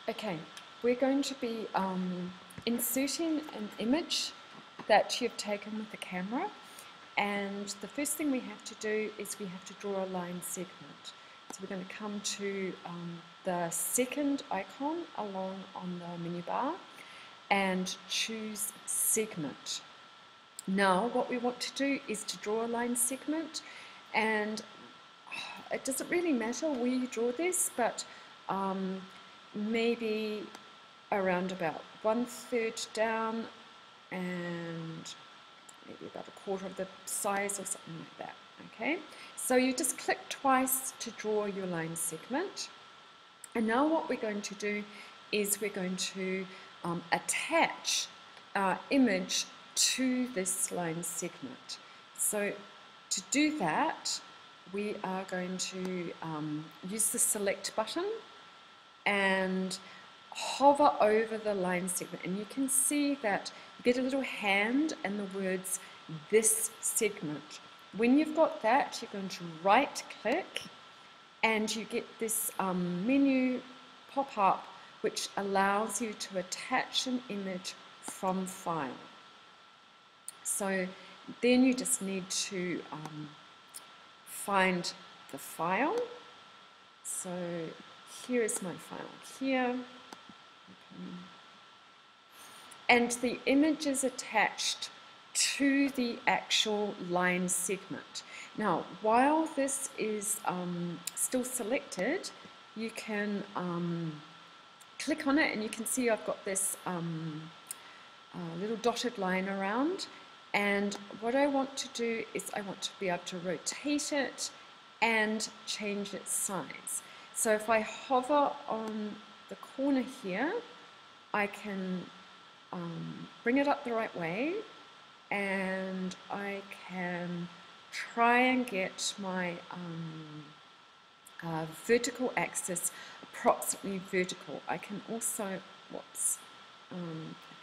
Okay, we're going to be inserting an image that you've taken with the camera, and the first thing we have to do is we have to draw a line segment. So we're going to come to the second icon along on the menu bar and choose segment. Now what we want to do is to draw a line segment, and it doesn't really matter where you draw this, but maybe around about 1/3 down and maybe about 1/4 of the size or something like that. Okay, so you just click twice to draw your line segment, and now what we're going to do is we're going to attach our image to this line segment. So to do that, we are going to use the select button and hover over the line segment, and you can see that you get a little hand and the words "this segment." When you've got that, you're going to right click and you get this menu pop up which allows you to attach an image from file. So then you just need to find the file. So here is my file here, and the image is attached to the actual line segment. Now, while this is still selected, you can click on it and you can see I've got this little dotted line around, and what I want to do is I want to be able to rotate it and change its size. So if I hover on the corner here, I can bring it up the right way, and I can try and get my vertical axis approximately vertical. I can also, if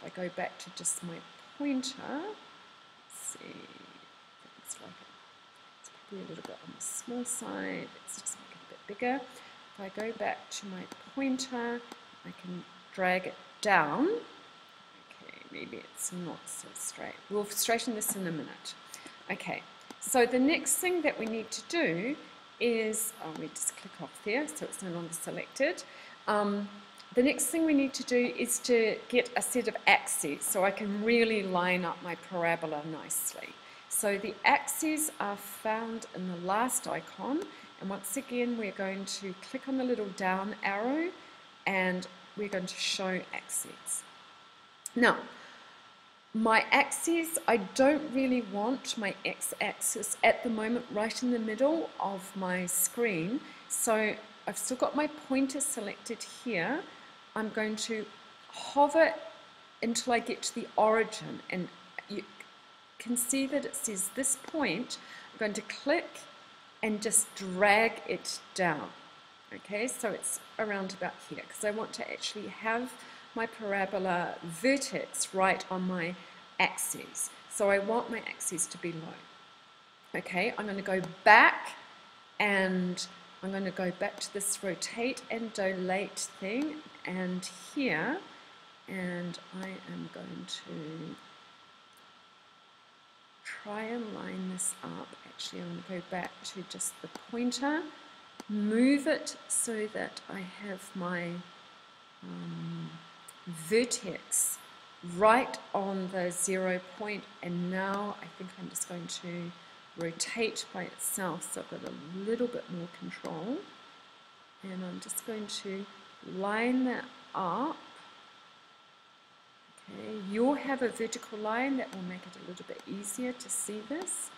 I go back to just my pointer, let's see, it's probably a little bit on the small side, let's just make it a bit bigger. If I go back to my pointer, I can drag it down. Okay, maybe it's not so straight. We'll straighten this in a minute. Okay, so the next thing that we need to do is, we just click off there so it's no longer selected. The next thing we need to do is to get a set of axes so I can really line up my parabola nicely. So the axes are found in the last icon, and once again we're going to click on the little down arrow and we're going to show axes. Now, my axes, I don't really want my x-axis at the moment right in the middle of my screen, so I've still got my pointer selected here. I'm going to hover until I get to the origin, and you can see that it says this point. I'm going to click and just drag it down. Okay, so it's around about here because I want to actually have my parabola vertex right on my axes. So I want my axes to be low. Okay, I'm going to go back and I'm going to go back to this rotate and delete thing and here, and I am going to try and line this up. Actually, I'm going to go back to just the pointer, move it so that I have my vertex right on the 0 point, and now I think I'm just going to rotate by itself so I've got a little bit more control, and I'm just going to line that up. Okay, you'll have a vertical line that will make it a little bit easier to see this.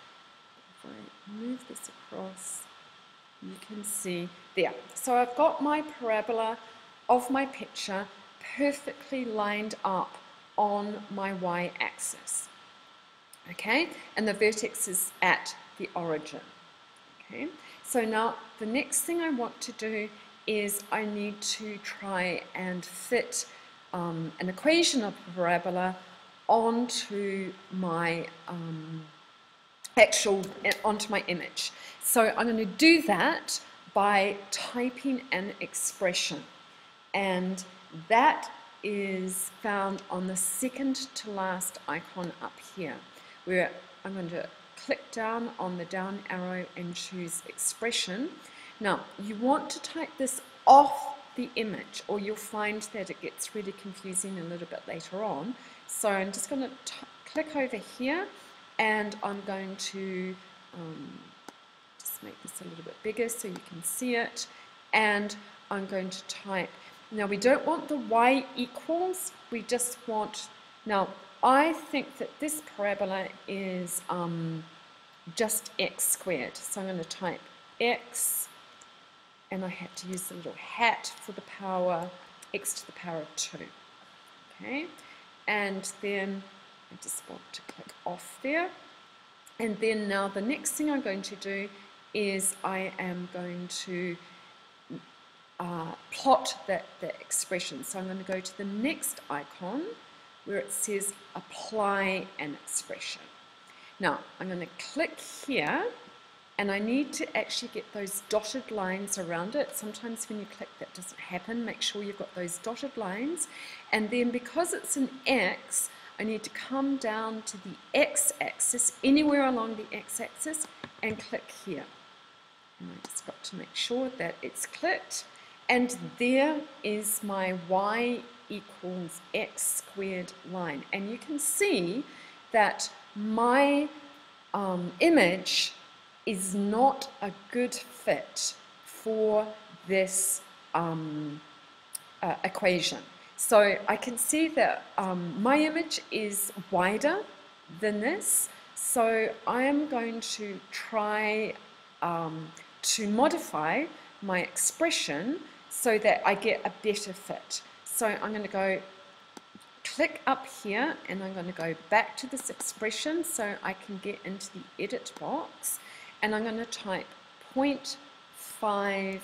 If I move this across, you can see there. So I've got my parabola of my picture perfectly lined up on my y-axis. Okay, and the vertex is at the origin. Okay, so now the next thing I want to do is I need to try and fit an equation of the parabola onto my onto my image. So I'm going to do that by typing an expression. and that is found on the second to last icon up here, where I'm going to click down on the down arrow and choose expression. Now you want to type this off the image, or you'll find that it gets really confusing a little bit later on. So I'm just going to click over here, and I'm going to just make this a little bit bigger so you can see it, and I'm going to type, now we don't want the y equals, we just want, now I think that this parabola is just x squared, so I'm going to type x, and I have to use the little hat for the power, x to the power of 2. Okay, and then I just want to click off there. And then now the next thing I'm going to do is I am going to plot the expression. So I'm going to go to the next icon where it says apply an expression. Now I'm going to click here, and I need to actually get those dotted lines around it. Sometimes when you click that doesn't happen. Make sure you've got those dotted lines. And then because it's an X, I need to come down to the X-axis, anywhere along the X-axis, and click here. And I just got to make sure that it's clicked. And there is my y equals x squared line. And you can see that my image is not a good fit for this equation. So I can see that my image is wider than this, so I am going to try to modify my expression so that I get a better fit. So I'm going to go click up here, and I'm going to go back to this expression so I can get into the edit box, and I'm going to type 0.5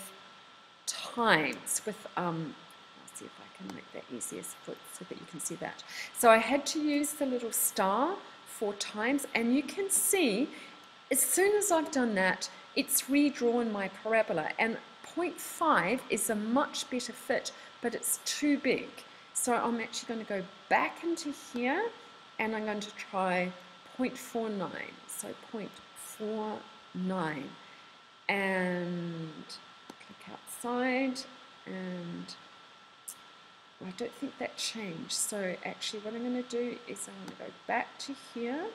times with, I'll see if I can make that easier so that you can see that. So I had to use the little star 4 times, and you can see as soon as I've done that, it's redrawn my parabola, and 0.5 is a much better fit, but it's too big. So I'm actually going to go back into here, and I'm going to try 0.49. So 0.49, and click outside, and I don't think that changed. So actually what I'm going to do is I'm going to go back to here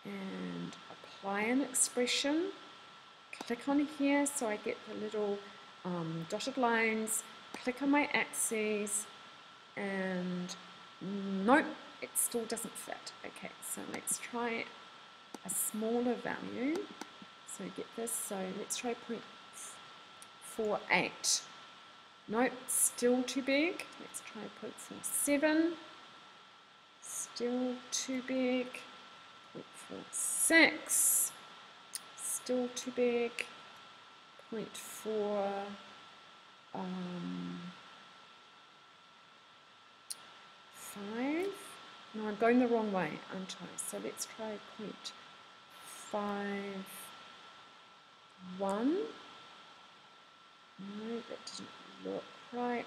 and apply an expression. Click on here so I get the little dotted lines, click on my axes, and nope, it still doesn't fit. Okay, so let's try a smaller value. So get this, so let's try 0.48. Nope, still too big. Let's try 0.47. Still too big. 0.46. Still too big. 0.4. No, I'm going the wrong way, aren't I? So let's try 0.51. No, that didn't look right.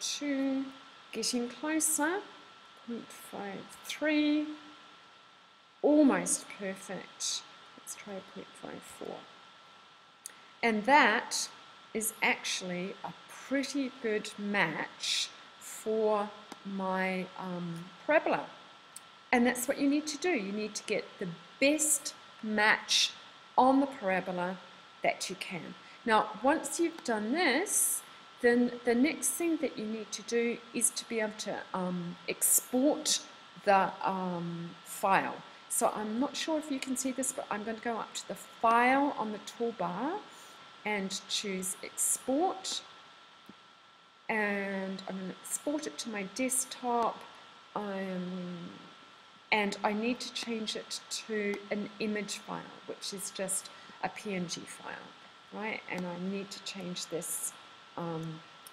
0.52. Getting closer. 0.53. Almost perfect. Let's try 0.54. And that is actually a pretty good match for my parabola. And that's what you need to do. You need to get the best match on the parabola that you can. Now, once you've done this, then the next thing that you need to do is to be able to export the file. So I'm not sure if you can see this, but I'm going to go up to the File on the toolbar and choose Export. And I'm going to export it to my desktop, and I need to change it to an image file, which is just a PNG file, right? And I need to change this.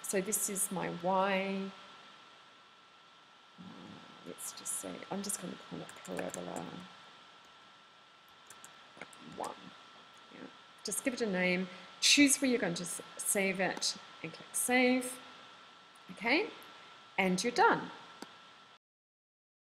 So this is my Y. Let's just say, I'm just going to call it parabola 1. Yeah. Just give it a name, choose where you're going to save it, and click Save. Okay, and you're done.